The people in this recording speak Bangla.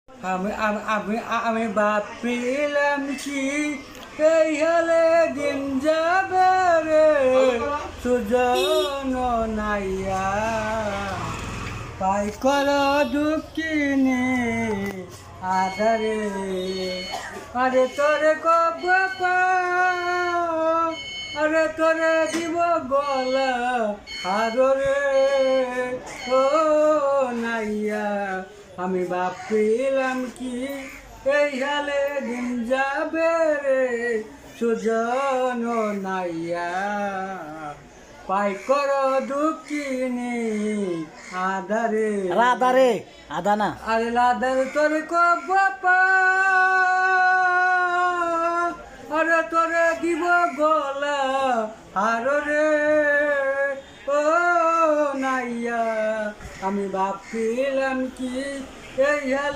আমি ভাবছিলাম কি এই হলে দিন যাবে রে সুজন নাইয়া পাই কর দুঃখিনী আধারে আরে তোরে কব আরে তোরে দিব গলা আদরে ও নাইয়া আমি ভাবছিলাম কি এই হালে দিন যাবে রে সুজন নাইয়া পাই কর দুঃখিনী আধারে আদারে আদানা আরে লাদার তোর কব আরে তোরে দিব গলা আরে ও নাইয়া আমি ভাবছিলাম কি এই